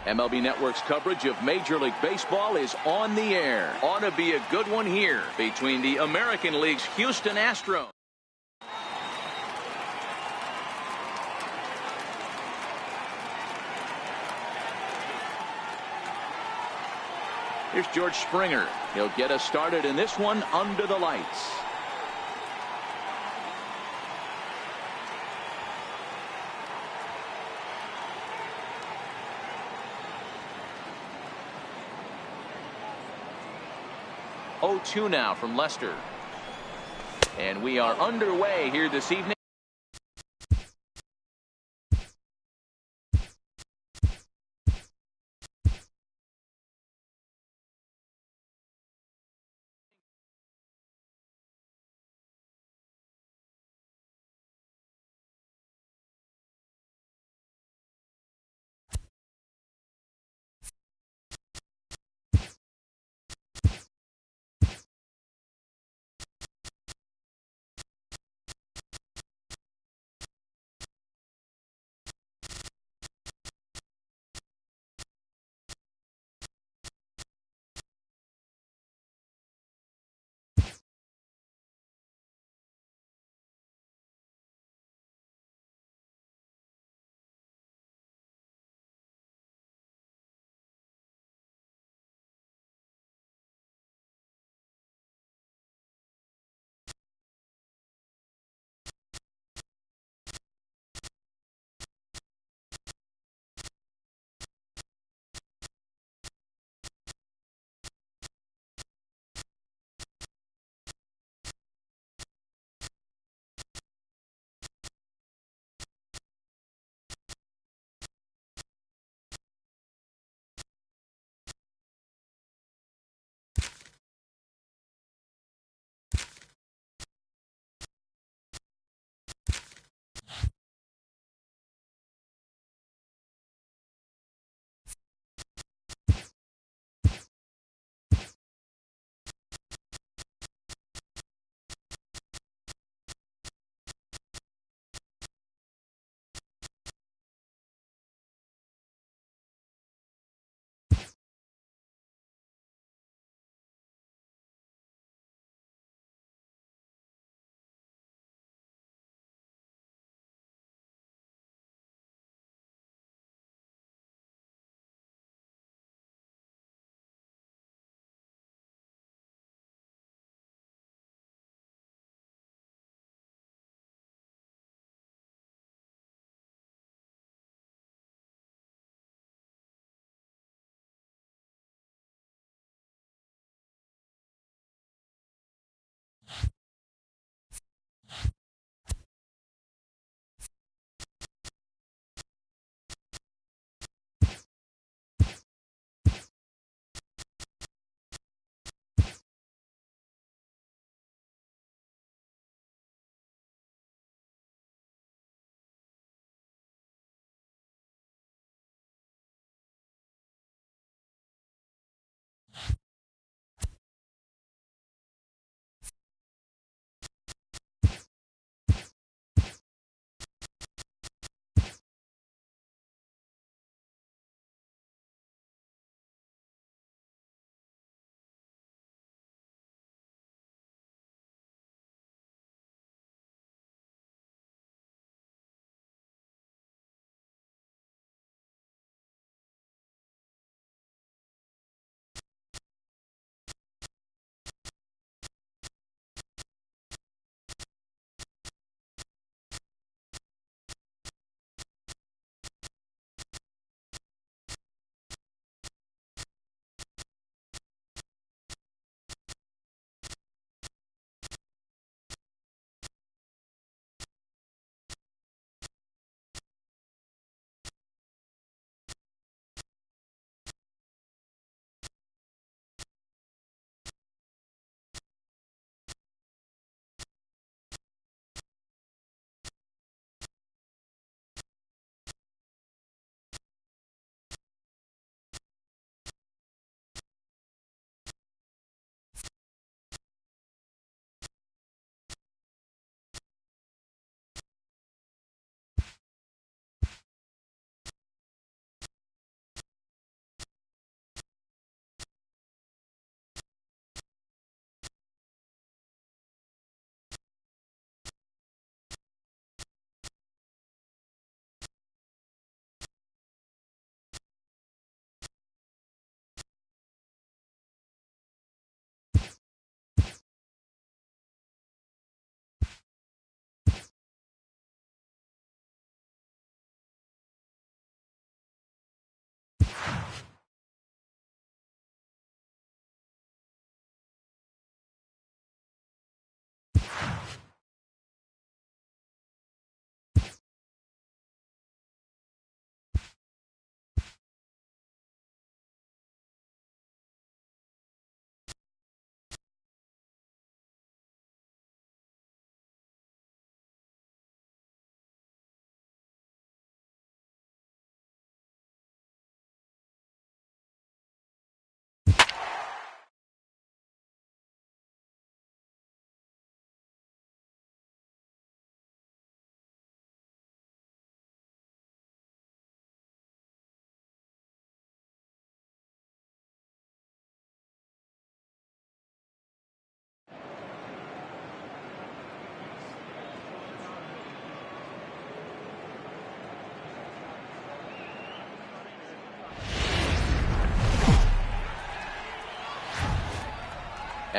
MLB Network's coverage of Major League Baseball is on the air. Ought to be a good one here between the American League's Houston Astros. Here's George Springer. He'll get us started in this one under the lights. Oh, 2 now from Lester. And we are underway here this evening.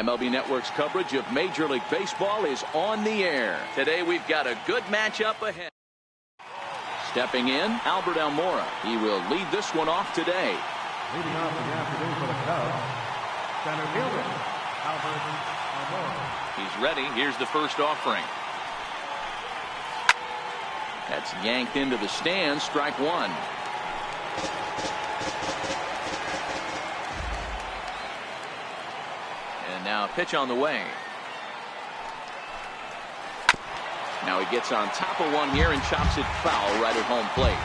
MLB Network's coverage of Major League Baseball is on the air. Today we've got a good matchup ahead. Stepping in, Albert Almora. He will lead this one off today. Leading off the afternoon for the Cubs, center fielder, Albert Almora. He's ready. Here's the first offering. That's yanked into the stands. Strike one. And now a pitch on the way. Now he gets on top of one here and chops it foul right at home plate.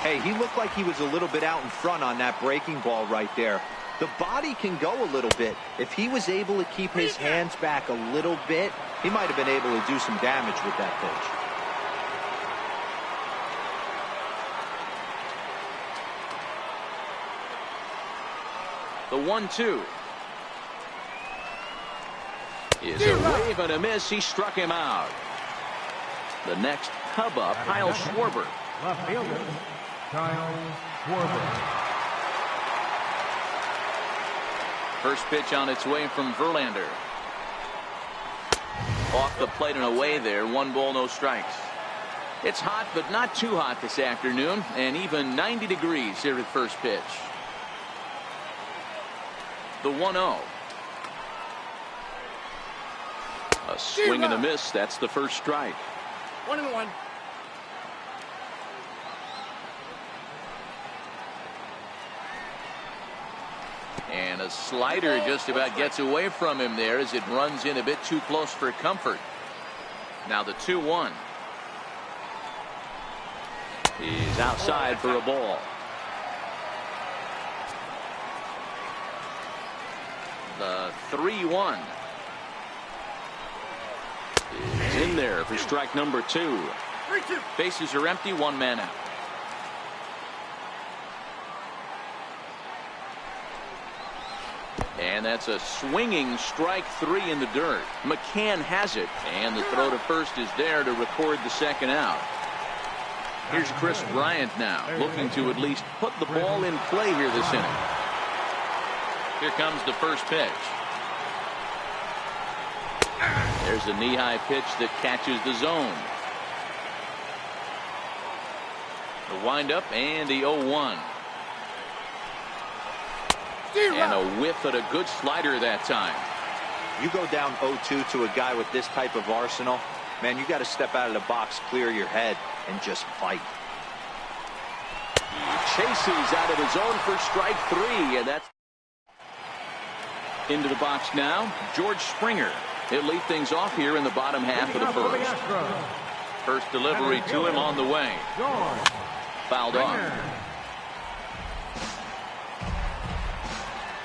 Hey, he looked like he was a little bit out in front on that breaking ball right there. The body can go a little bit. If he was able to keep his hands back a little bit, he might have been able to do some damage with that pitch. The 1-2 is a wave and a miss. He struck him out. The next Cub up, Kyle Schwarber. Left fielder, Kyle Schwarber. First pitch on its way from Verlander. Off the plate and away there. 1 ball, no strikes. It's hot, but not too hot this afternoon, and even 90 degrees here at first pitch. The 1-0. A swing and a miss. That's the first strike. 1-1. And a slider just about gets away from him there as it runs in a bit too close for comfort. Now the 2-1. He's outside for a ball. The 3-1 is in there for strike number 2. Bases are empty, 1 man out. And that's a swinging strike 3 in the dirt. McCann has it, and the throw to first is there to record the second out. Here's Chris Bryant now, looking to at least put the ball in play here this inning. Here comes the first pitch. There's a knee-high pitch that catches the zone. The windup and the 0-1. And a whiff at a good slider that time. You go down 0-2 to a guy with this type of arsenal, man, you got to step out of the box, clear your head, and just fight. He chases out of the zone for strike 3, and that's into the box now. George Springer. He'll lead things off here in the bottom half of the first. First delivery to him on the way. Fouled off.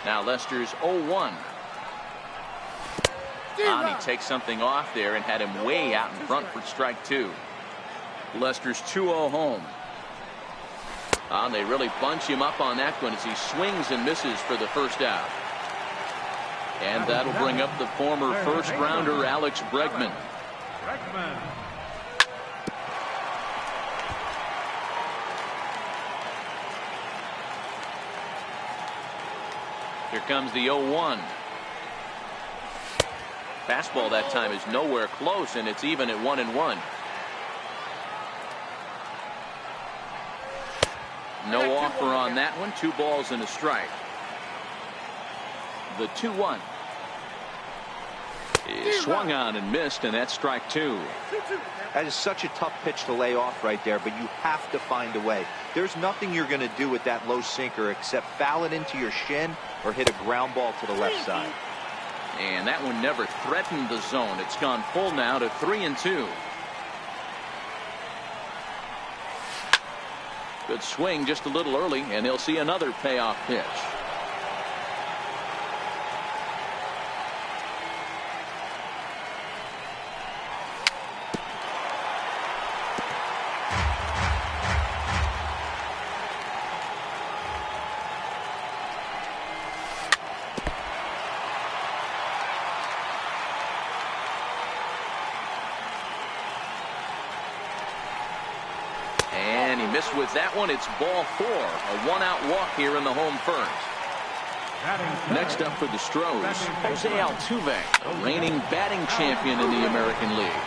Now Lester's 0-1. He takes something off there and had him way out in front for strike 2. Lester's 2-0 home. They really bunch him up on that one as he swings and misses for the first out. And that'll bring up the former first-rounder Alex Bregman. Here comes the 0-1. Fastball that time is nowhere close, and it's even at 1-1. No offer on that one. 2 balls and a strike. The 2-1 is swung on and missed, and that's strike 2. That is such a tough pitch to lay off right there, but you have to find a way. There's nothing you're going to do with that low sinker except foul it into your shin or hit a ground ball to the left side. And that one never threatened the zone. It's gone full now to 3-2. Good swing just a little early, and he'll see another payoff pitch. And he missed with that one. It's ball 4. A 1-out walk here in the home first. Next up for the Stros, Jose Altuve, a reigning batting champion in the American League.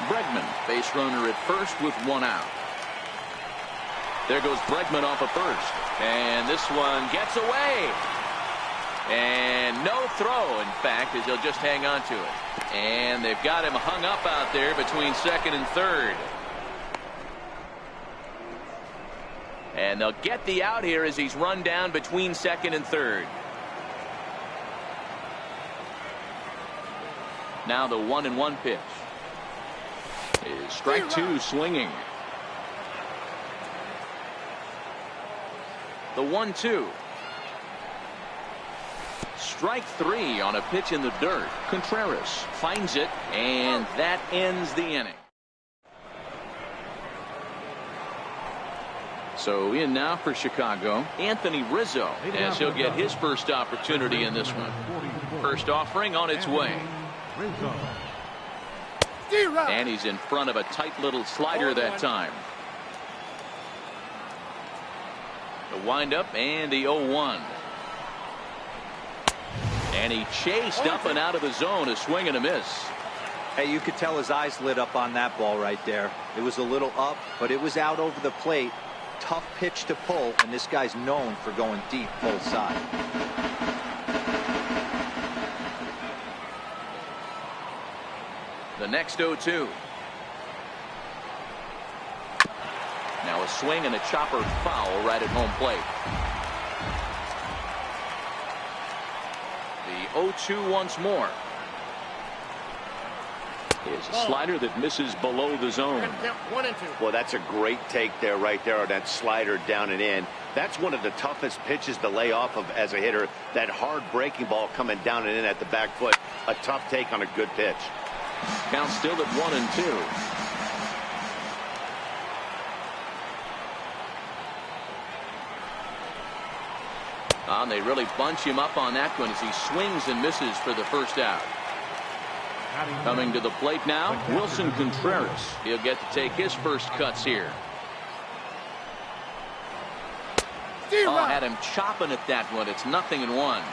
Bregman, base runner at first with one out. There goes Bregman off of first. And this one gets away. And no throw, in fact, as he'll just hang on to it. And they've got him hung up out there between second and third. And they'll get the out here as he's run down between second and third. Now the 1-1 pitch is strike two swinging. The 1-2. Strike three on a pitch in the dirt. Contreras finds it, and that ends the inning. So in now for Chicago, Anthony Rizzo, as he'll get his first opportunity in this one. First offering on its way. And he's in front of a tight little slider that time. The windup and the 0-1. And he chased up and out of the zone, a swing and a miss. Hey, you could tell his eyes lit up on that ball right there. It was a little up, but it was out over the plate. Tough pitch to pull, and this guy's known for going deep full side. The next 0-2. Now a swing and a chopper foul right at home plate. The 0-2 once more. Here's a slider that misses below the zone. 1-2. Well, that's a great take there, right there, on that slider down and in. That's one of the toughest pitches to lay off of as a hitter. That hard breaking ball coming down and in at the back foot. A tough take on a good pitch. Count still at 1-2. And they really bunch him up on that one as he swings and misses for the first out. Coming to the plate now, Wilson Contreras. He'll get to take his first cuts here. Oh, had him chopping at that one. It's 0-1.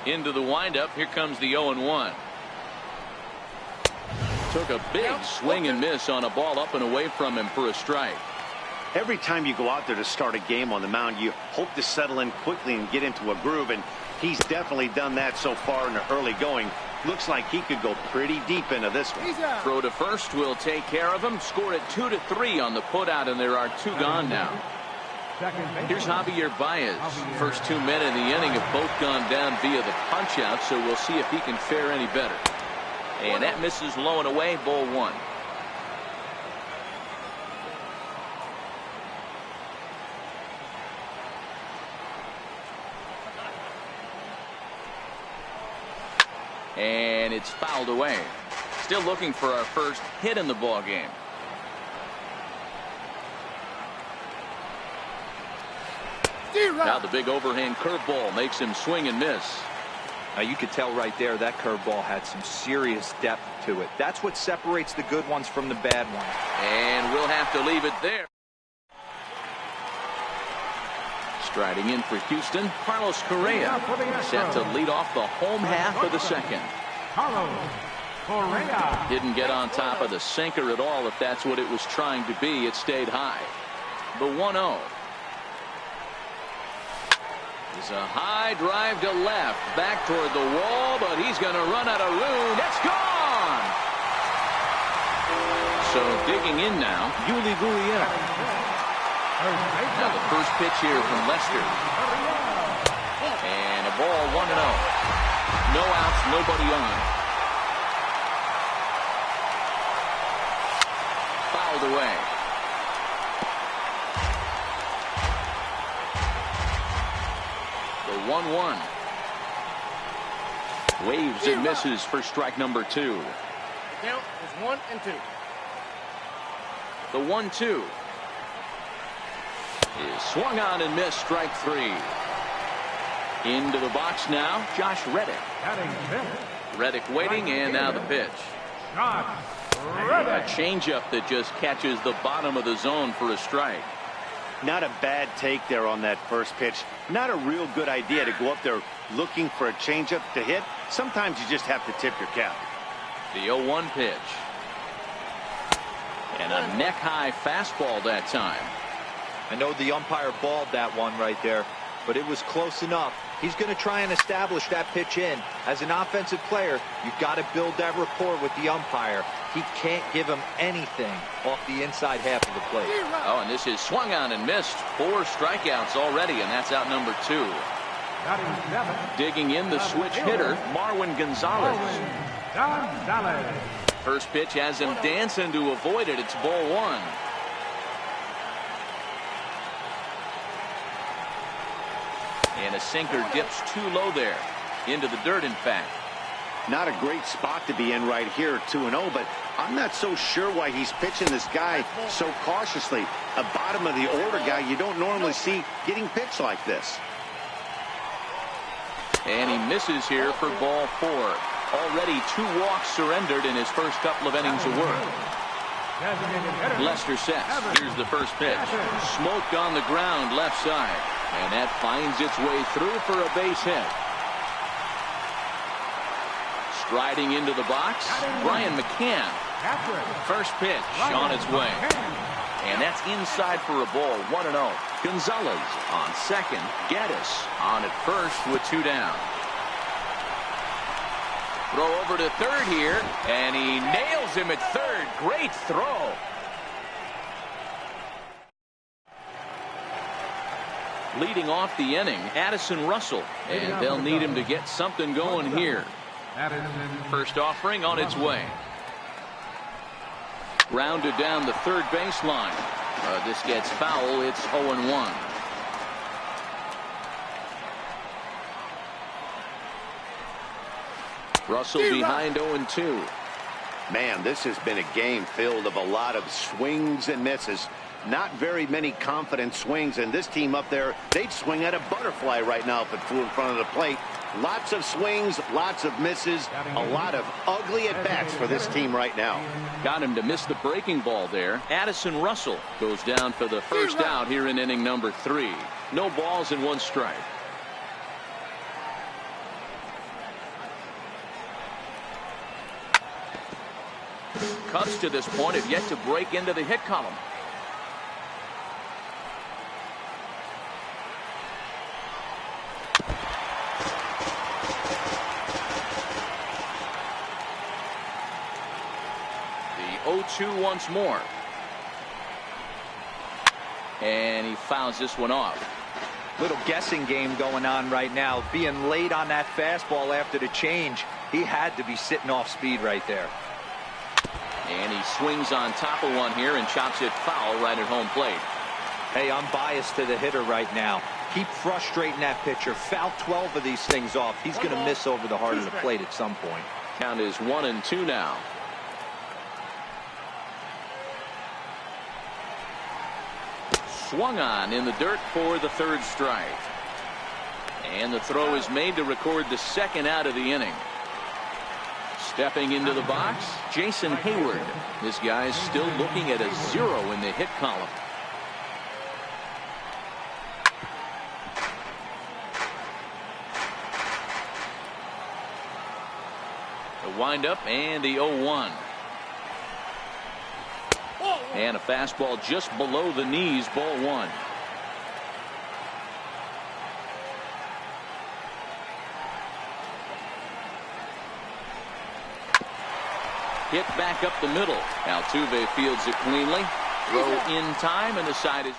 Into the windup. Here comes the 0-1. Took a big swing and miss on a ball up and away from him for a strike. Every time you go out there to start a game on the mound, you hope to settle in quickly and get into a groove, and he's definitely done that so far in the early going. Looks like he could go pretty deep into this one. Throw to first will take care of him. Scored at 2-3 on the putout, and there are two gone now. Here's Javier Baez. First 2 men in the inning have both gone down via the punch out, so we'll see if he can fare any better. And that misses low and away, ball one. And it's fouled away. Still looking for our first hit in the ball game. Now the big overhand curveball makes him swing and miss. Now you could tell right there that curveball had some serious depth to it. That's what separates the good ones from the bad ones. And we'll have to leave it there. Striding in for Houston, Carlos Correa, set to lead off the home half of the second. Didn't get on top of the sinker at all. If that's what it was trying to be, it stayed high. The 1-0. Is a high drive to left, back toward the wall, but he's going to run out of room. It's gone! So digging in now, Yuli Gurriel. Now the first pitch here from Lester. And a ball 1-0. No outs, nobody on. Fouled away. The 1-1. Waves and misses for strike number 2. The count is 1-2. The 1-2. Is swung on and missed, strike 3. Into the box now, Josh Reddick. Reddick waiting, and now the pitch. A changeup that just catches the bottom of the zone for a strike. Not a bad take there on that first pitch. Not a real good idea to go up there looking for a changeup to hit. Sometimes you just have to tip your cap. The 0-1 pitch. And a neck-high fastball that time. I know the umpire balled that one right there, but it was close enough. He's going to try and establish that pitch in. As an offensive player, you've got to build that rapport with the umpire. He can't give him anything off the inside half of the plate. Oh, and this is swung on and missed. 4 strikeouts already, and that's out number 2. Digging in the switch hitter, Marwin Gonzalez. First pitch has him dancing to avoid it. It's ball 1. And a sinker dips too low there. Into the dirt, in fact. Not a great spot to be in right here, 2-0, but I'm not so sure why he's pitching this guy so cautiously. A bottom of the order guy you don't normally see getting pitched like this. And he misses here for ball 4. Already 2 walks surrendered in his first couple of innings of work. Lester sets. Here's the first pitch. Smoked on the ground left side. And that finds its way through for a base hit. Striding into the box, Brian McCann. First pitch on its way. And that's inside for a ball, 1-0. Gonzalez on second. Gaddis on at first with 2 down. Throw over to third here, and he nails him at third. Great throw. Leading off the inning, Addison Russell, and they'll need him to get something going here. First offering on its way. Grounded down the third baseline. This gets foul. It's 0-1. Russell behind 0-2. Man, this has been a game filled of a lot of swings and misses. Not very many confident swings, and this team up there, they'd swing at a butterfly right now if it flew in front of the plate. Lots of swings, lots of misses, a lot of ugly at-bats for this team right now. Got him to miss the breaking ball there. Addison Russell goes down for the first out here in inning number 3. No balls and 1 strike. Cubs to this point have yet to break into the hit column. The 0-2 once more. And he fouls this one off. Little guessing game going on right now. Being late on that fastball after the change. He had to be sitting off speed right there. And he swings on top of one here and chops it foul right at home plate. Hey, I'm biased to the hitter right now. Keep frustrating that pitcher. Foul 12 of these things off. He's going to miss over the heart of the plate at some point. Count is 1-2 now. Swung on in the dirt for the third strike. And the throw is made to record the second out of the inning. Stepping into the box, Jason Hayward. This guy's still looking at a 0 in the hit column. The windup and the 0-1. And a fastball just below the knees, ball 1. Hit back up the middle. Altuve fields it cleanly. Throw in time, and the side is.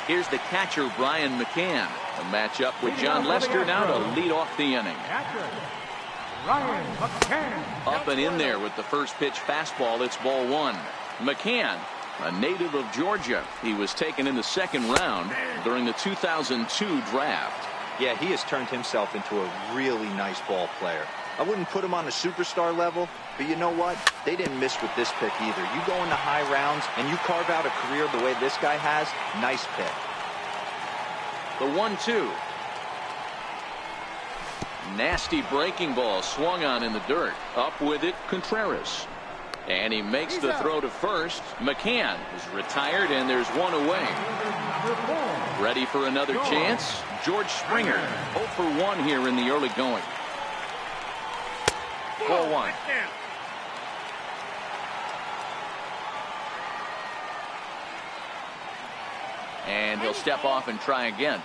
Here's the catcher, Brian McCann. A matchup with John Lester now to lead off the inning. Up and in there with the first pitch fastball. It's ball 1. McCann, a native of Georgia. He was taken in the second round during the 2002 draft. Yeah, he has turned himself into a really nice ball player. I wouldn't put him on a superstar level, but you know what? They didn't miss with this pick either. You go into high rounds and you carve out a career the way this guy has. Nice pick. The 1-2. Nasty breaking ball swung on in the dirt. Up with it, Contreras. And he makes the throw to first. McCann is retired, and there's one away. Ready for another chance. George Springer 0 for 1 here in the early going. 4-1. And he'll step off and try again.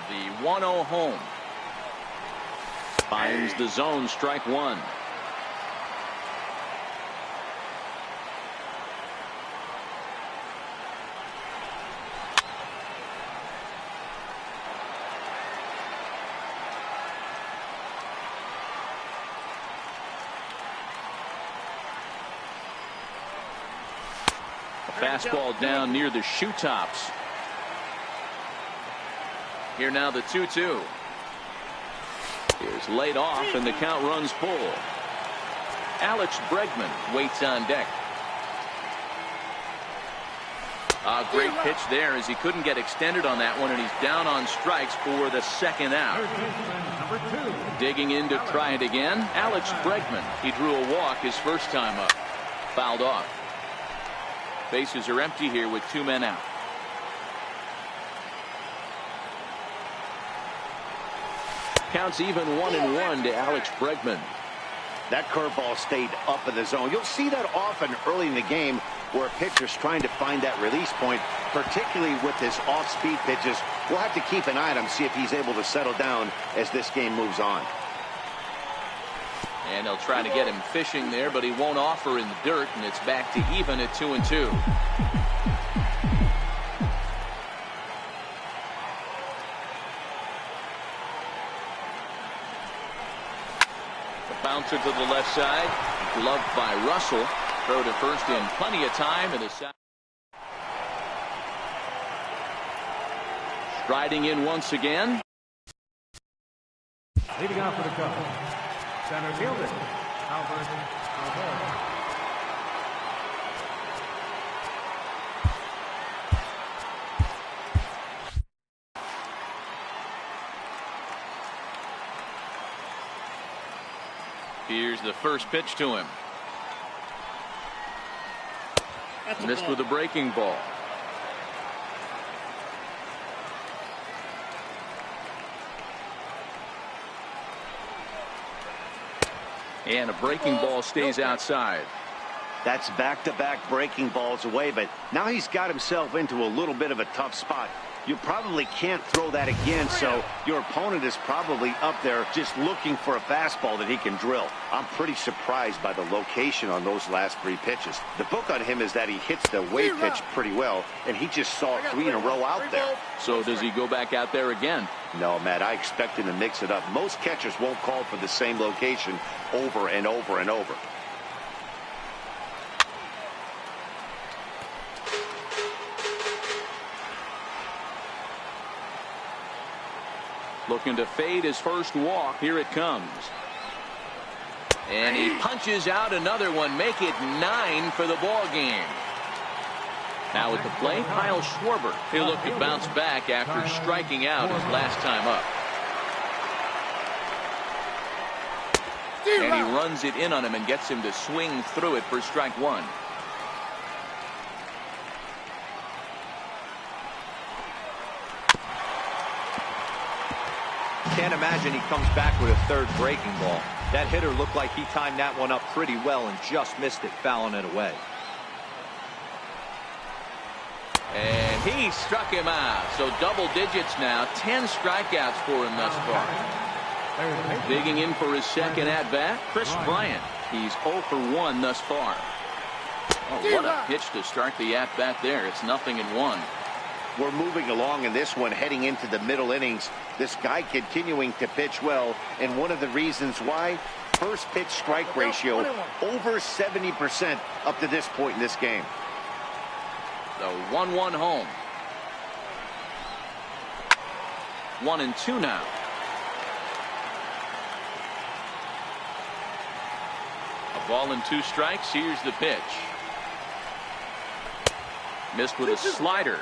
The 1-0 home. Finds the zone, strike one. A fastball down near the shoe tops. Here now the 2-2. Is laid off, and the count runs full. Alex Bregman waits on deck. A great pitch there as he couldn't get extended on that one, and he's down on strikes for the second out. Digging in to try it again, Alex Bregman. He drew a walk his first time up. Fouled off. Bases are empty here with 2 men out. Counts even 1-1 to Alex Bregman. That curveball stayed up in the zone. You'll see that often early in the game where a pitcher's trying to find that release point, particularly with his off-speed pitches. We'll have to keep an eye on him, see if he's able to settle down as this game moves on. And they'll try to get him fishing there, but he won't offer in the dirt, and it's back to even at 2-2. Bouncer to the left side, gloved by Russell. Throw to first in plenty of time, and the side. Striding in once again. Leading off for the Cubs, center fielder, Albert Alvarez. Here's the first pitch to him. Missed with a breaking ball. And a breaking ball stays outside. That's back-to-back breaking balls away, but now he's got himself into a little bit of a tough spot. You probably can't throw that again, so your opponent is probably up there just looking for a fastball that he can drill. I'm pretty surprised by the location on those last 3 pitches. The book on him is that he hits the way pitch pretty well, and he just saw 3 in a row out there. So does he go back out there again? No, Matt, I expect him to mix it up. Most catchers won't call for the same location over and over and over. Looking to fade his first walk. Here it comes. And he punches out another one. Make it 9 for the ball game. Now at the plate, Kyle Schwarber. He'll look to bounce back after striking out his last time up. And he runs it in on him and gets him to swing through it for strike one. Can't imagine he comes back with a third breaking ball. That hitter looked like he timed that one up pretty well and just missed it, fouling it away. And he struck him out. So double digits now. 10 strikeouts for him thus far. Digging in for his second at-bat, Chris Bryant. He's 0 for 1 thus far. Oh, what a pitch to start the at-bat there. It's 0-1. We're moving along in this one, heading into the middle innings. This guy continuing to pitch well, and one of the reasons why, first pitch strike ratio over 70% up to this point in this game. The 1-1 home. 1-2 now. A ball and 2 strikes. Here's the pitch. Missed with a slider.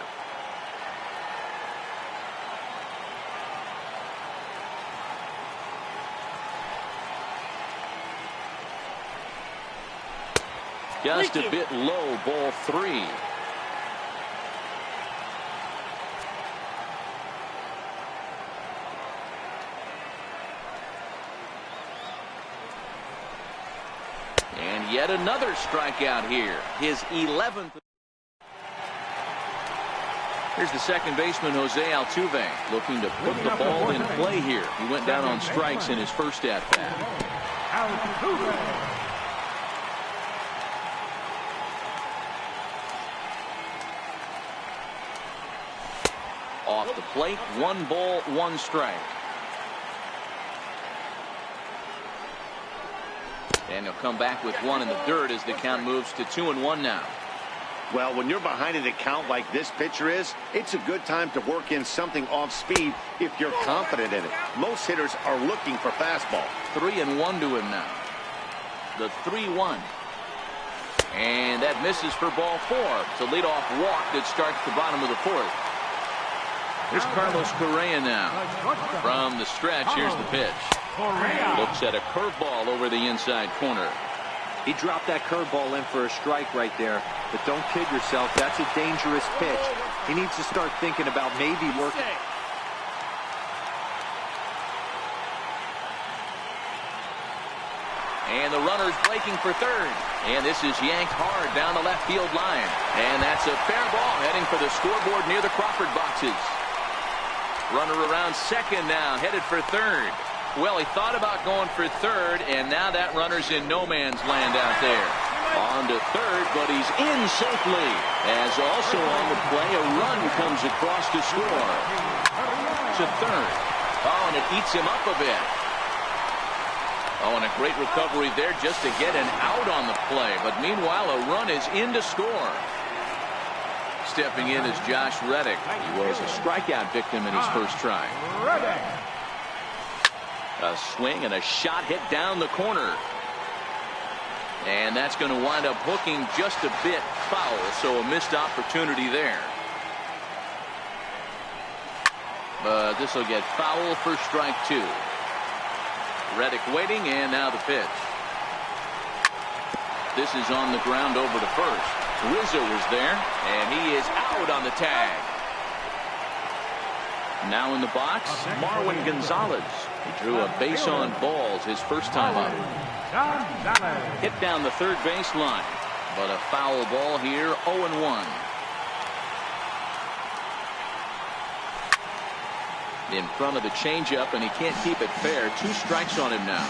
Just a bit low, ball 3. And yet another strikeout here. His 11th. Here's the second baseman, Jose Altuve, looking to put the ball in play here. He went down on strikes in his first at-bat. Off the plate, 1 ball, 1 strike. And he'll come back with 1 in the dirt as the count moves to 2-1 now. Well, when you're behind in a count like this pitcher is, it's a good time to work in something off speed if you're confident in it. Most hitters are looking for fastball. 3-1 to him now. The 3-1. And that misses for ball 4. It's a leadoff walk that starts the bottom of the 4th. Here's Carlos Correa now. From the stretch, here's the pitch. Looks at a curveball over the inside corner. He dropped that curveball in for a strike right there. But don't kid yourself, that's a dangerous pitch. He needs to start thinking about maybe working. And the runner's breaking for third. And this is yanked hard down the left field line. And that's a fair ball heading for the scoreboard near the Crawford boxes. Runner around second now, headed for third. Well, he thought about going for third, and now that runner's in no man's land out there. On to third, but he's in safely. As also on the play, a run comes across to score. To third. Oh, and it eats him up a bit. Oh, and a great recovery there just to get an out on the play. But meanwhile, a run is in to score. Stepping in is Josh Reddick. He was a strikeout victim in his first try. A swing and a shot hit down the corner. And that's going to wind up hooking just a bit foul, so a missed opportunity there. But this will get foul for strike 2. Reddick waiting, and now the pitch. This is on the ground over to first. Rizzo is there, and he is out on the tag. Now in the box, Marwin Gonzalez. He drew a base on balls his first time up. Hit down the third base line, but a foul ball here, 0-1. In front of the changeup, and he can't keep it fair. 2 strikes on him now.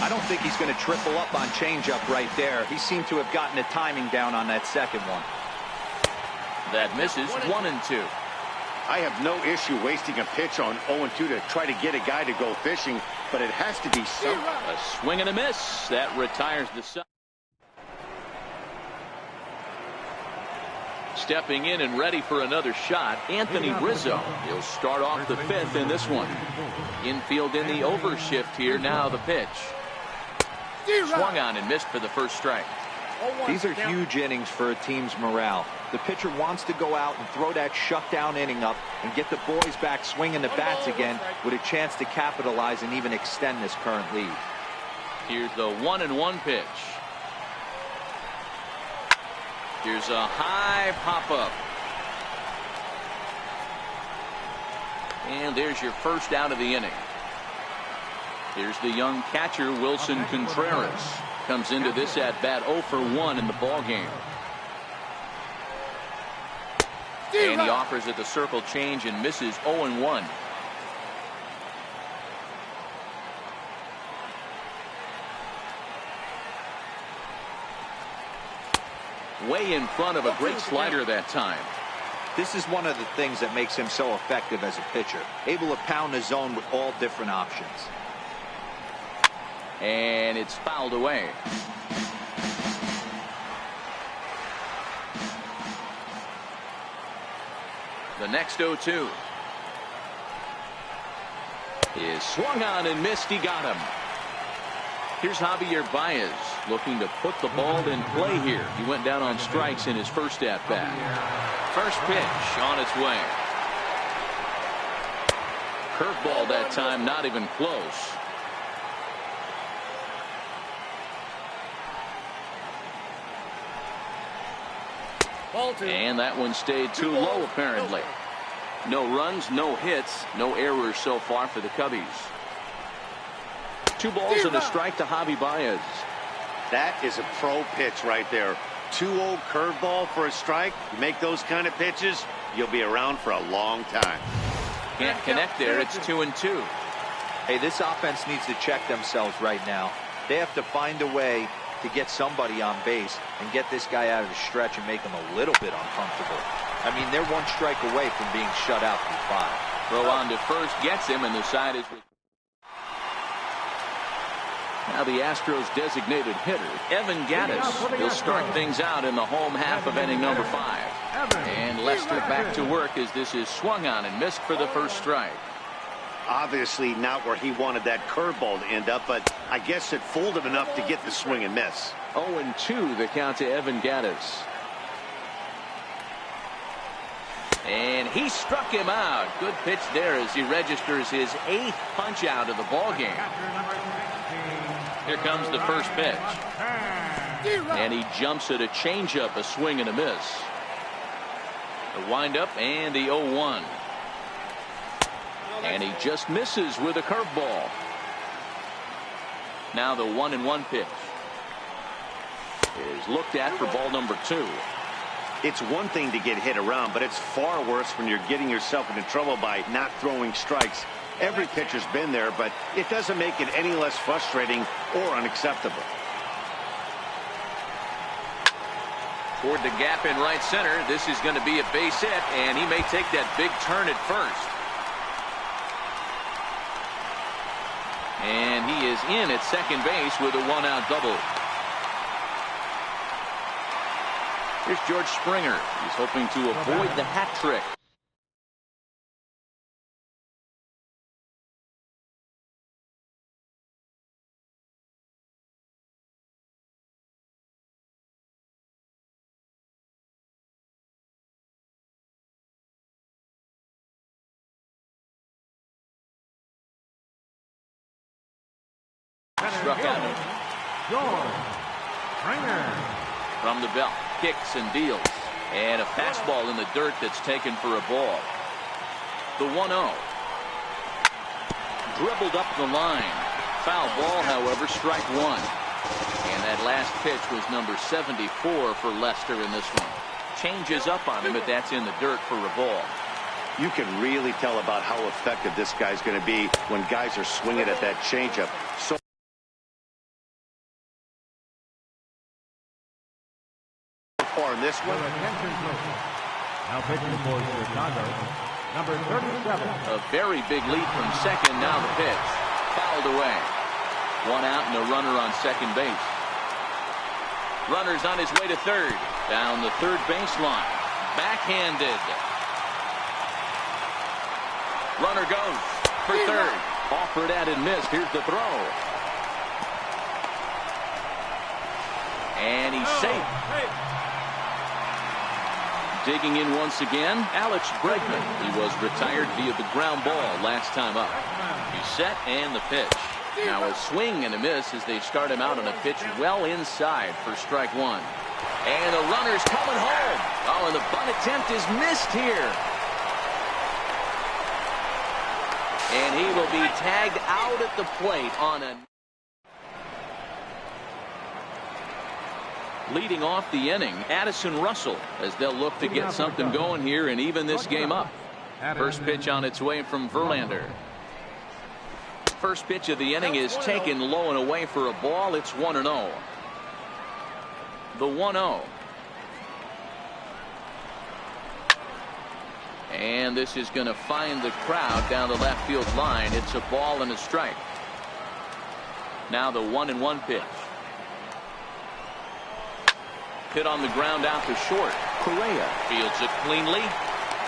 I don't think he's going to triple up on changeup right there. He seemed to have gotten the timing down on that second one. That misses. 1-2. I have no issue wasting a pitch on 0-2 to try to get a guy to go fishing, but it has to be some. A swing and a miss. That retires the side. Stepping in and ready for another shot, Anthony Rizzo. He'll start off the 5th in this one. Infield in the overshift here. Now the pitch. Swung on and missed for the first strike. These are huge innings for a team's morale. The pitcher wants to go out and throw that shutdown inning up and get the boys back swinging the bats again with a chance to capitalize and even extend this current lead. Here's the 1-1 pitch. Here's a high pop-up. And there's your first out of the inning. Here's the young catcher, Wilson Contreras. Comes into this at-bat 0 for 1 in the ball game. And he offers at the circle change and misses 0-1. Way in front of a great slider that time. This is one of the things that makes him so effective as a pitcher. Able to pound the zone with all different options. And it's fouled away. The next 0-2 is swung on and missed. He got him. Here's Javier Baez looking to put the ball in play here. He went down on strikes in his first at-bat. First pitch on its way. Curveball that time, not even close. Ball 2. And that one stayed too low, apparently. No runs, no hits, no errors so far for the Cubbies. 2 balls and a strike to Javi Baez. That is a pro pitch right there. 2-0 curveball for a strike. You make those kind of pitches, you'll be around for a long time. Can't connect there. It's 2-2. Hey, this offense needs to check themselves right now. They have to find a way to get somebody on base and get this guy out of the stretch and make him a little bit uncomfortable. I mean, they're 1 strike away from being shut out through 5. Throw on to first gets him, and the side is. Now the Astros designated hitter, Evan Gattis. He'll start things out in the home half of inning number 5. And Lester back to work as this is swung on and missed for the first strike. Obviously not where he wanted that curveball to end up, but I guess it fooled him enough to get the swing and miss. 0-2 the count to Evan Gattis. And he struck him out. Good pitch there as he registers his 8th punch out of the ball game. Here comes the first pitch. And he jumps at a changeup, a swing and a miss. The windup and the 0-1. And he just misses with a curveball. Now the 1-1 pitch is looked at for ball number 2. It's one thing to get hit around, but it's far worse when you're getting yourself into trouble by not throwing strikes. Every pitcher's been there, but it doesn't make it any less frustrating or unacceptable. Toward the gap in right center. This is going to be a base hit, and he may take that big turn at first. And he is in at second base with a 1-out double. Here's George Springer. He's hoping to avoid the hat trick. Struck out George Springer. from the belt. Kicks and deals. And a fastball in the dirt that's taken for a ball. The 1-0. Dribbled up the line. Foul ball, however, strike 1. And that last pitch was number 74 for Lester in this one. Changes up on him, but that's in the dirt for a ball. You can really tell about how effective this guy's going to be when guys are swinging at that changeup. So far in this one. Now pitching for Chicago, number 37. A very big lead from second. Now the pitch. Fouled away. 1 out and a runner on second base. Runner's on his way to third. Down the third baseline. Backhanded. Runner goes for third. Offered at and missed. Here's the throw. And he's safe. Digging in once again, Alex Bregman. He was retired via the ground ball last time up. He's set and the pitch. Now a swing and a miss as they start him out on a pitch well inside for strike 1. And the runner's coming home. Oh, and the bunt attempt is missed here. And he will be tagged out at the plate on a... Leading off the inning, Addison Russell, as they'll look to get something going here and even this game up. First pitch on its way from Verlander. First pitch of the inning is taken low and away for a ball. It's 1-0. The 1-0. And this is going to find the crowd down the left field line. It's a ball and a strike. Now the 1-1 pitch. Hit on the ground out to short. Correa fields it cleanly.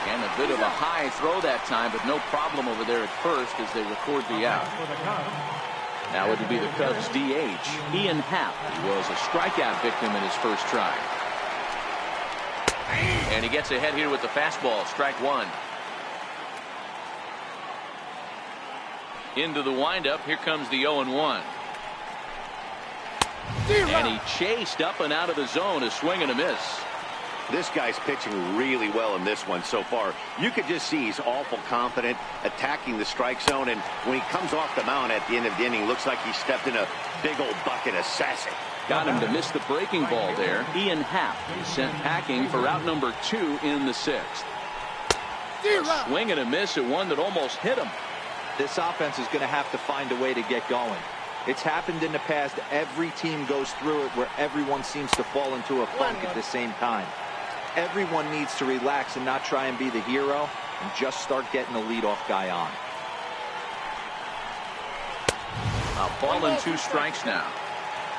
And a bit of a high throw that time, but no problem over there at first as they record the out. Now it'll be the Cubs DH, Ian Happ. He was a strikeout victim in his first try. And he gets ahead here with the fastball, strike 1. Into the windup, here comes the 0-1. And he chased up and out of the zone, a swing and a miss. This guy's pitching really well in this one so far. You could just see he's awful confident attacking the strike zone, and when he comes off the mound at the end of the inning, looks like he stepped in a big old bucket of sassy. Got him to miss the breaking ball there. Ian Happ is sent packing for out number 2 in the 6th. A swing and a miss at one that almost hit him. This offense is going to have to find a way to get going. It's happened in the past. Every team goes through it where everyone seems to fall into a funk at the same time. Everyone needs to relax and not try and be the hero and just start getting the leadoff guy on. A ball and 2 strikes now.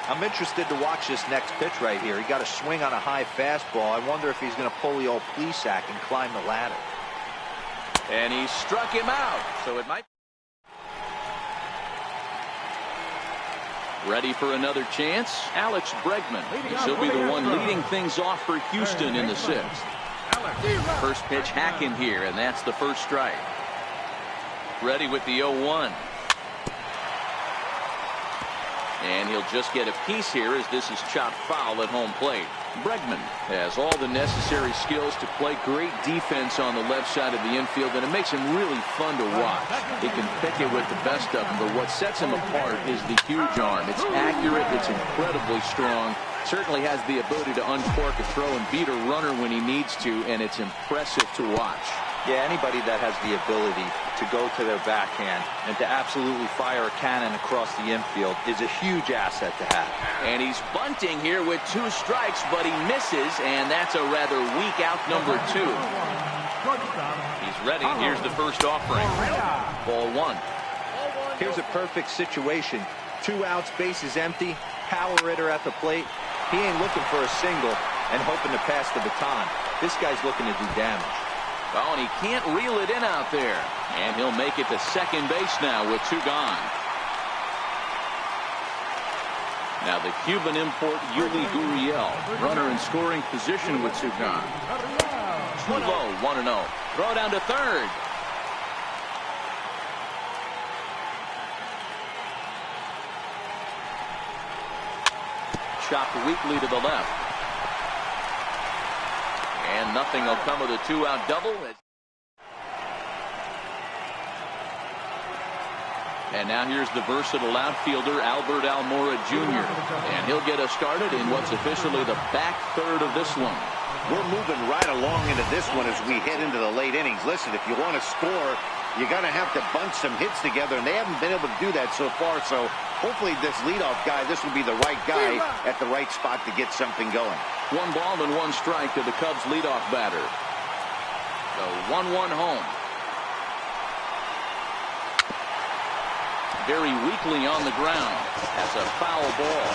I'm interested to watch this next pitch right here. He got a swing on a high fastball. I wonder if he's going to pull the old Plesac and climb the ladder. And he struck him out. So it might. Ready for another chance? Alex Bregman. He'll be the one leading things off for Houston in the 6th. First pitch hack in here, and that's the first strike. Ready with the 0-1. And he'll just get a piece here as this is chopped foul at home plate. Bregman has all the necessary skills to play great defense on the left side of the infield, and it makes him really fun to watch. He can pick it with the best of them, but what sets him apart is the huge arm. It's accurate, it's incredibly strong, certainly has the ability to uncork a throw and beat a runner when he needs to, and it's impressive to watch. Yeah, anybody that has the ability to go to their backhand and to absolutely fire a cannon across the infield is a huge asset to have. And he's bunting here with 2 strikes, but he misses, and that's a rather weak out number 2. He's ready. Here's the first offering. Ball 1. Here's a perfect situation. 2 outs, bases empty, power hitter at the plate. He ain't looking for a single and hoping to pass the baton. This guy's looking to do damage. Oh, and he can't reel it in out there. And he'll make it to second base now with 2 gone. Now the Cuban import Yuli Gurriel, runner in scoring position with 2 gone. Too low, 1-0. Throw down to third. Chopped weakly to the left. And nothing will come of the 2-out double. And now here's the versatile outfielder, Albert Almora Jr. And he'll get us started in what's officially the back third of this one. We're moving right along into this one as we head into the late innings. Listen, if you want to score, you're going to have to bunch some hits together, and they haven't been able to do that so far. So hopefully this leadoff guy, this will be the right guy at the right spot to get something going. 1 ball and 1 strike to the Cubs leadoff batter. The 1-1 home. Very weakly on the ground. That's a foul ball.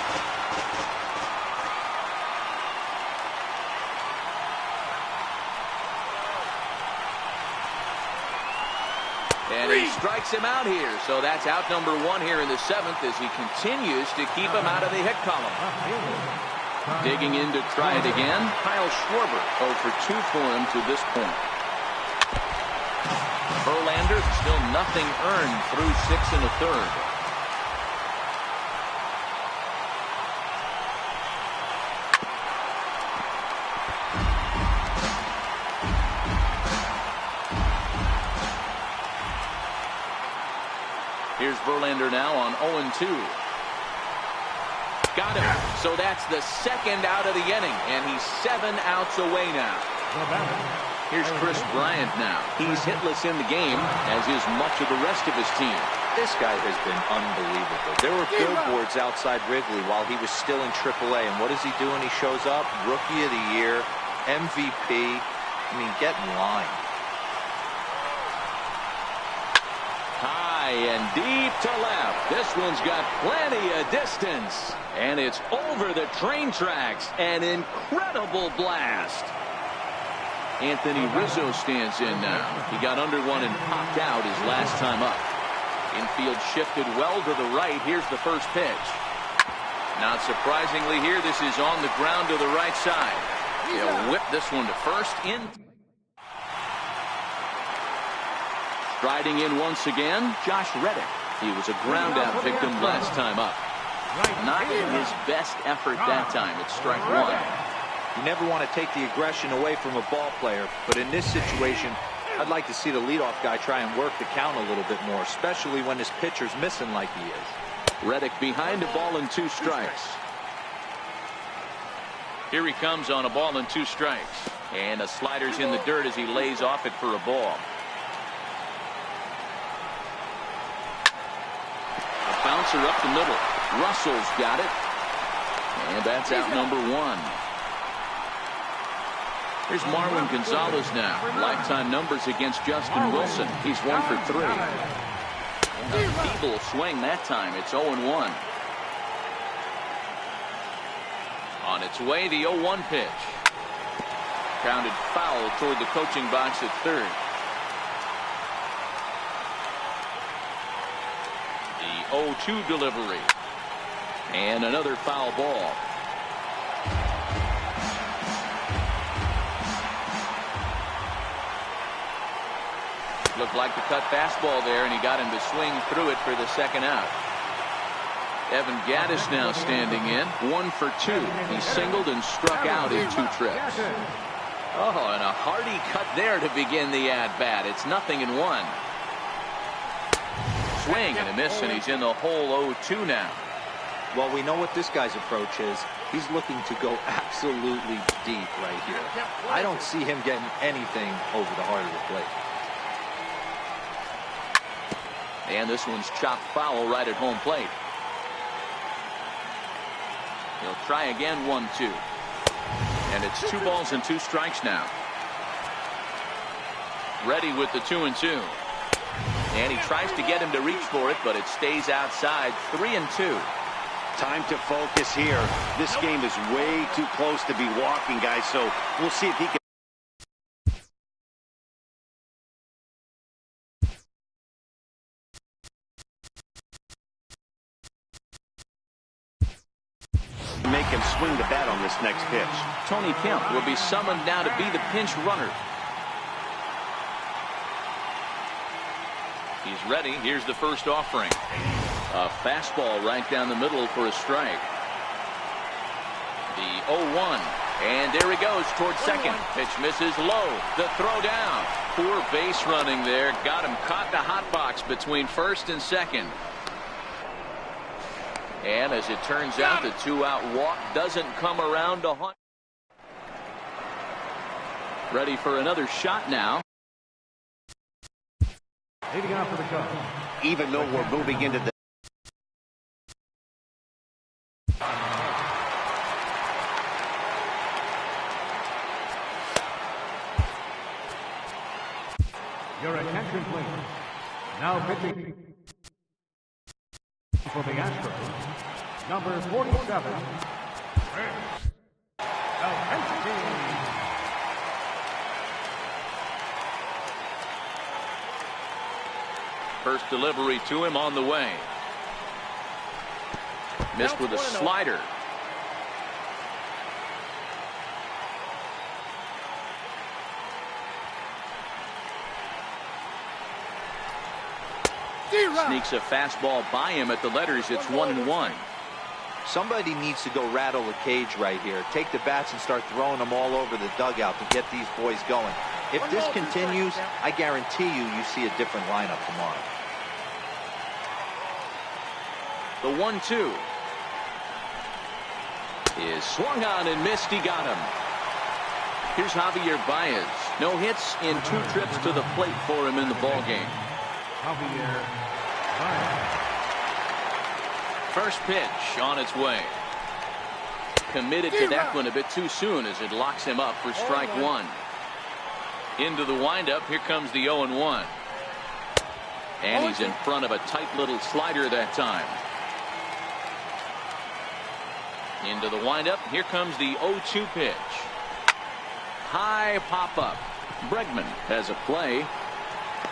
And he strikes him out here. So that's out number 1 here in the 7th as he continues to keep him out of the hit column. Digging in to try it again, Kyle Schwarber, 0 for 2 for him to this point. Verlander still nothing earned through 6 1/3. Here's Verlander now on 0-2. Got him. So that's the 2nd out of the inning, and he's 7 outs away now. Here's Chris Bryant now. He's hitless in the game, as is much of the rest of his team. This guy has been unbelievable. There were billboards outside Wrigley while he was still in AAA, and what does he do when he shows up? Rookie of the Year, MVP. I mean, get in line. High and deep to left. This one's got plenty of distance. And it's over the train tracks. An incredible blast. Anthony Rizzo stands in now. He got under one and popped out his last time up. Infield shifted well to the right. Here's the first pitch. Not surprisingly here, this is on the ground to the right side. He'll whip this one to first. Striding in once again, Josh Reddick. He was a ground-out victim last time up. Not his best effort that time. It's strike 1. You never want to take the aggression away from a ball player, but in this situation, I'd like to see the leadoff guy try and work the count a little bit more, especially when his pitcher's missing like he is. Reddick behind a ball and 2 strikes. Here he comes on a ball and 2 strikes. And a slider's in the dirt as he lays off it for a ball. A bouncer up the middle. Russell's got it. And that's out number 1. Here's Marwin Gonzalez now. Lifetime numbers against Justin Wilson. He's 1 for 3. A feeble swing that time. It's 0-1. On its way, the 0-1 pitch. Grounded foul toward the coaching box at third. The 0-2 delivery. And another foul ball. Looked like the cut fastball there, and he got him to swing through it for the second out. Evan Gaddis now standing in. 1 for 2. He singled and struck out in 2 trips. Oh, and a hearty cut there to begin the at-bat. It's 0-1. Swing and a miss, and he's in the hole 0-2 now. Well, we know what this guy's approach is. He's looking to go absolutely deep right here. I don't see him getting anything over the heart of the plate. And this one's chopped foul right at home plate. He'll try again. 1-2. And it's 2 balls and 2 strikes now. Ready with the 2-2. And he tries to get him to reach for it, but it stays outside. 3-2. Time to focus here. This game is way too close to be walking, guys, so we'll see if he can make him swing the bat on this next pitch. Tony Kemp will be summoned now to be the pinch runner. He's ready. Here's the first offering. A fastball right down the middle for a strike. The 0-1. And there he goes towards second. Pitch misses low. The throw down. Poor base running there. Got him caught in the hot box between first and second. And as it turns out, the 2-out walk doesn't come around to haunt. Ready for another shot now. Leading off for the Cubs. Even though we're moving into the Your attention, please. Now pitching for the Astros, number 47, First delivery to him on the way. Missed with a slider. Sneaks a fastball by him at the letters. It's 1-1. Somebody needs to go rattle the cage right here. Take the bats and start throwing them all over the dugout to get these boys going. If this continues, I guarantee you see a different lineup tomorrow. The 1-2 is swung on and missed. He got him. Here's Javier Baez. No hits in 2 trips to the plate for him in the ball game. Javier Baez. First pitch on its way. Committed to that one a bit too soon as it locks him up for strike 1. Into the windup. Here comes the 0-1. And he's in front of a tight little slider that time. Into the windup. Here comes the 0-2 pitch. High pop up. Bregman has a play.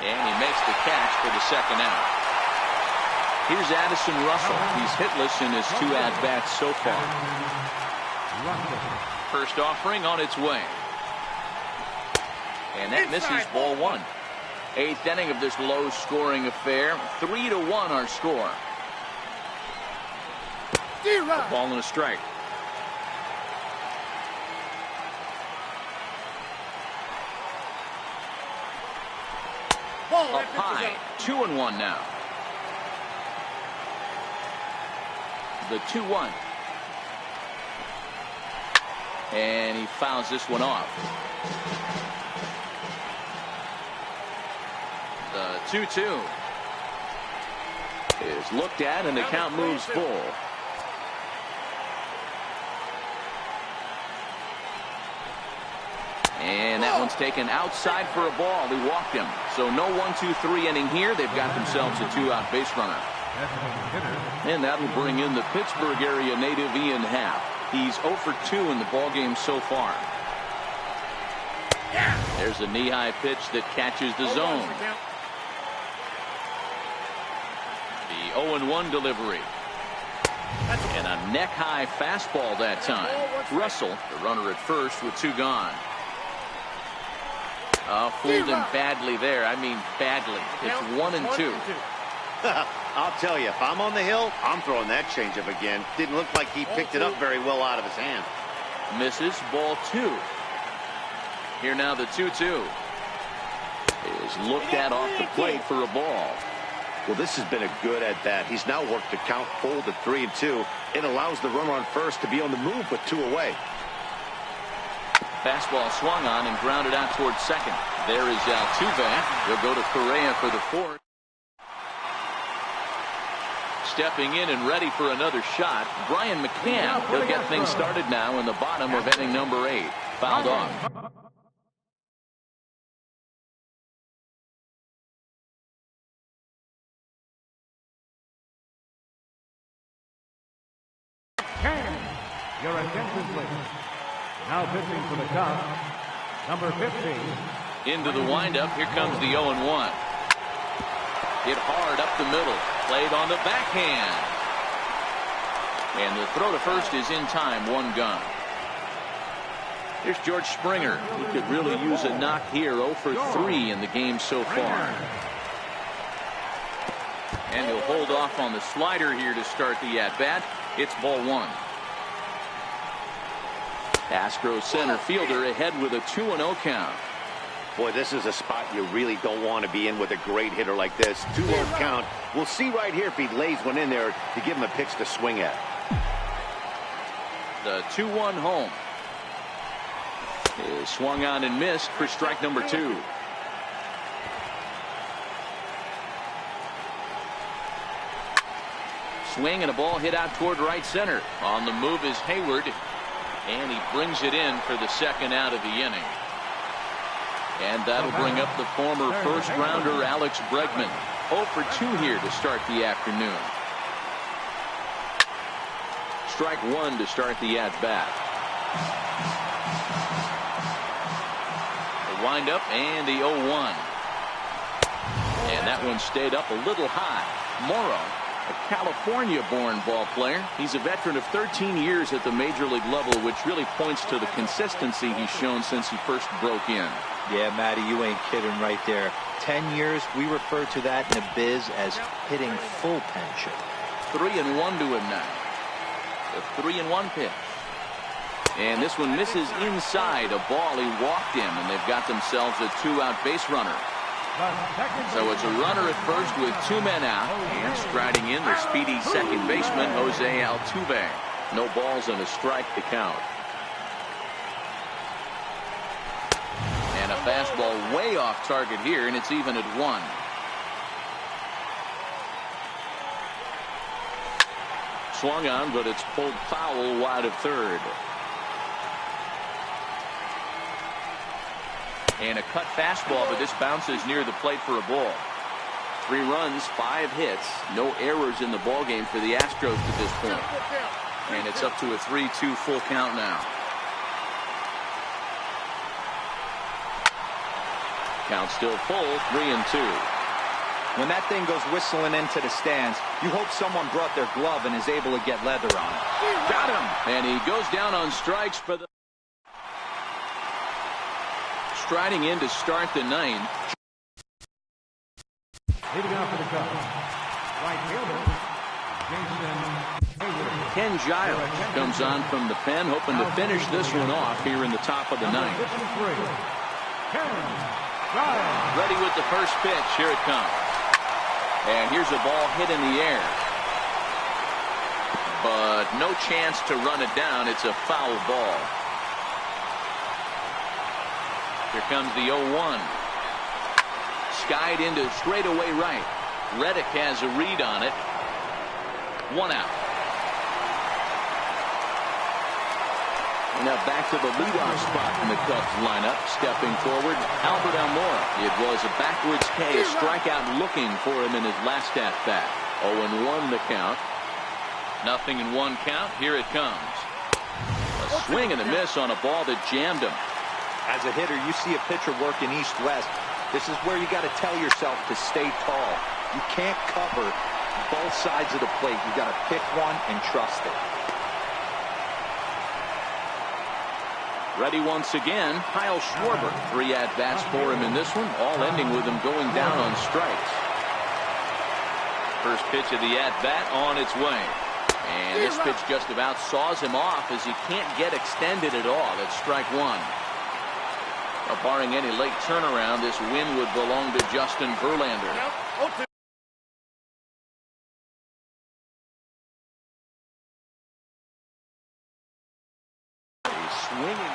And he makes the catch for the second out. Here's Addison Russell. He's hitless in his 2 at-bats so far. First offering on its way. And that misses, ball 1. 8th inning of this low-scoring affair. 3-1 our score. A ball and a strike. Up high, 2-1 now. The 2-1. And he fouls this one off. The 2-2 is looked at, and the count moves full. And that one's taken outside for a ball. He walked him. So no 1-2-3 inning here. They've got themselves a two-out base runner. And that'll bring in the Pittsburgh area native Ian Happ. He's 0 for 2 in the ballgame so far. There's a knee-high pitch that catches the zone. The 0-1 delivery. And a neck-high fastball that time. Russell, the runner at first with 2 gone. Fooled him badly there. I mean badly. It's 1-2. I'll tell you, if I'm on the hill, I'm throwing that changeup again. Didn't look like he picked it up very well out of his hand. Misses, ball 2. Here now the 2-2 is looked at off the plate for a ball. Well, this has been a good at bat. He's now worked the count full to 3-2. It allows the runner on first to be on the move with 2 away. Fastball swung on and grounded out towards second. There is Altuve. He'll go to Correa for the 4th. Stepping in and ready for another shot, Brian McCann. He'll get things started now in the bottom of inning number 8. Fouled off. Your attention, please. Now pitching for the Cubs, number 15. Into the windup. Here comes the 0-1. Hit hard up the middle. Played on the backhand. And the throw to first is in time. 1 gone. Here's George Springer. He could really use a knock here. 0 for 3 in the game so far. And he'll hold off on the slider here to start the at-bat. It's ball 1. Astros center fielder ahead with a 2-0 count. Boy, this is a spot you really don't want to be in with a great hitter like this. 2-0 count. We'll see right here if he lays one in there to give him a pitch to swing at. The 2-1 home is swung on and missed for strike number 2. Swing and a ball hit out toward right center. On the move is Hayward. And he brings it in for the 2nd out of the inning. And that'll bring up the former first-rounder Alex Bregman. 0 for 2 here to start the afternoon. Strike 1 to start the at-bat. The windup and the 0-1. And that one stayed up a little high. Morrow, a California-born ball player. He's a veteran of 13 years at the major league level, which really points to the consistency he's shown since he first broke in. Yeah, Matty, you ain't kidding right there. 10 years, we refer to that in the biz as hitting full pension. 3-1 to him now. The 3-1 pitch. And this one misses inside. A ball. He walked him, and they've got themselves a 2-out base runner. So it's a runner at first with 2 men out, and striding in the speedy second baseman Jose Altuve. No balls and a strike to count. And a fastball way off target here, and it's even at 1. Swung on, but it's pulled foul wide of third. And a cut fastball, but this bounces near the plate for a ball. 3 runs, 5 hits, no errors in the ballgame for the Astros to this point. And it's up to a 3-2 full count now. Count still full, 3-2. When that thing goes whistling into the stands, you hope someone brought their glove and is able to get leather on it. Got him! And he goes down on strikes for the... Striding in to start the 9th. Leading off for the Cubs, right fielder, Jason Hayward. Ken Giles comes on from the pen, hoping to finish this one off here in the top of the 9th. Ken Drive. Ready with the first pitch. Here it comes. And here's a ball hit in the air. But no chance to run it down. It's a foul ball. Here comes the 0-1. Skied into straightaway right. Reddick has a read on it. 1 out. Now back to the leadoff spot in the Cubs lineup. Stepping forward, Albert Almora. It was a backwards K, a strikeout looking for him in his last at-bat. 0-1 the count. 0-1 count. Here it comes. A swing and a miss on a ball that jammed him. As a hitter, you see a pitcher working east-west. This is where you got to tell yourself to stay tall. You can't cover both sides of the plate. You got to pick one and trust it. Ready once again, Kyle Schwarber. 3 at-bats for him in this one, all ending with him going down on strikes. First pitch of the at-bat on its way. And this pitch just about saws him off as he can't get extended at all. It's strike 1. Well, barring any late turnaround, this win would belong to Justin Verlander. He's swinging.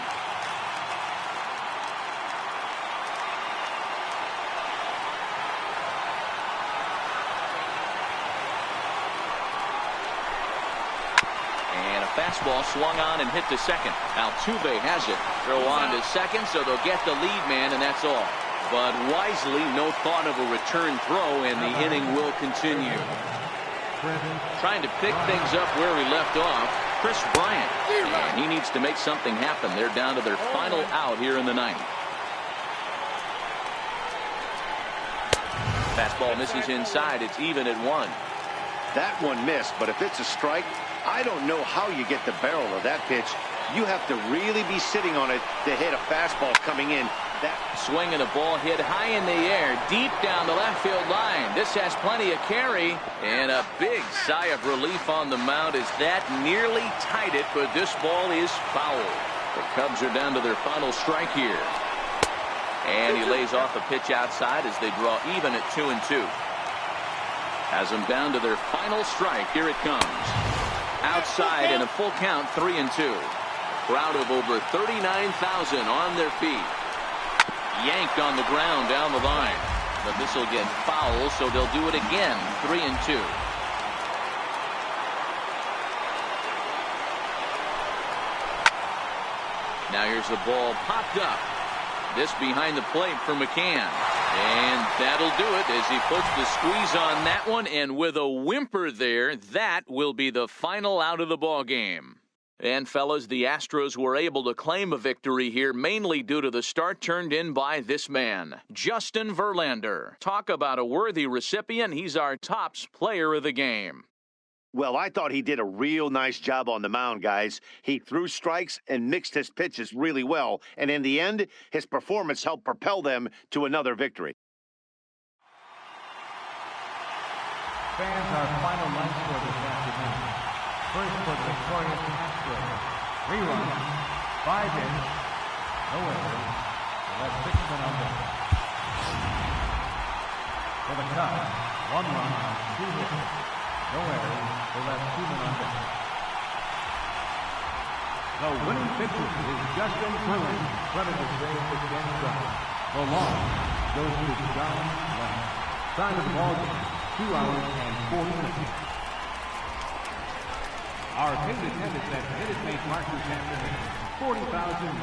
And a fastball swung on and hit to second. Altuve has it. Throw on to second, so they'll get the lead man, and that's all. But wisely, no thought of a return throw, and the inning will continue. Trying to pick things up where he left off, Chris Bryant. And he needs to make something happen. They're down to their final out here in the ninth. Fastball misses inside. It's even at 1. That one missed, but if it's a strike, I don't know how you get the barrel of that pitch. You have to really be sitting on it to hit a fastball coming in. That swing and a ball hit high in the air, deep down the left field line. This has plenty of carry, and a big sigh of relief on the mound as that nearly tied it, but this ball is foul. The Cubs are down to their final strike here. And he lays off a pitch outside as they draw even at 2-2. Has them down to their final strike. Here it comes. Outside and a full count, 3-2. Crowd of over 39,000 on their feet. Yanked on the ground down the line. But this will get foul, so they'll do it again. 3-2. Now here's the ball popped up. This behind the plate for McCann. And that'll do it as he puts the squeeze on that one. And with a whimper there, that will be the final out of the ball game. And fellas, the Astros were able to claim a victory here, mainly due to the start turned in by this man, Justin Verlander. Talk about a worthy recipient. He's our tops player of the game. Well, I thought he did a real nice job on the mound, guys. He threw strikes and mixed his pitches really well. And in the end, his performance helped propel them to another victory. Fans, our final line score this afternoon. First for the victorious Astros. 3 runs, 5 hits, no errors. They left 6 men on deck. For the Cubs, 1 run, 2 hits, no errors. They left 2 men on deck. The winning pitcher is Justin Verlander. Credit to save the game drive. The loss goes to John Lennon. Time of the ball game, 2 hours and 40 minutes. Our paid attendance at Minute Maid Park this afternoon, 40,950.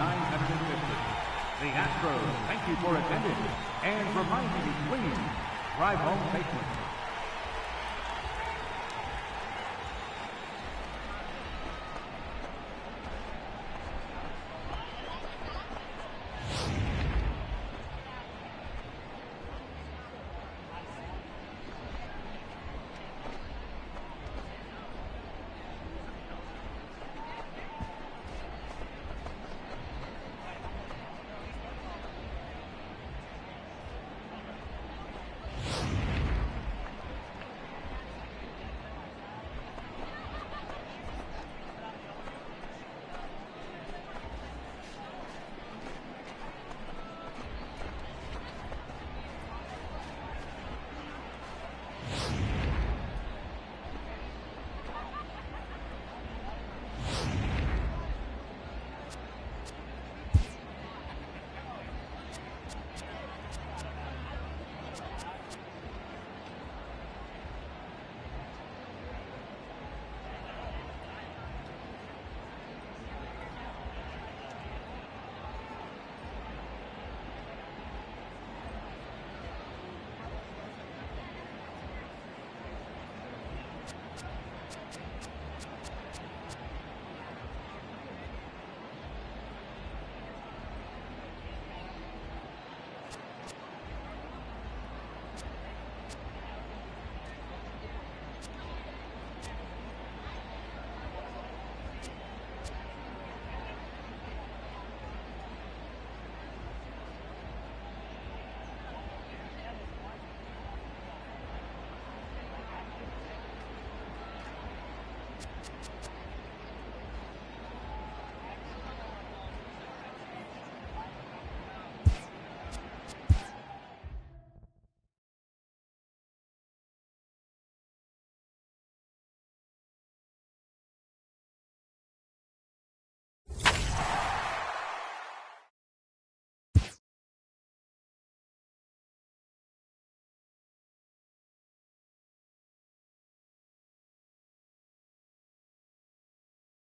The Astros thank you for attending and remind you to please drive home safely.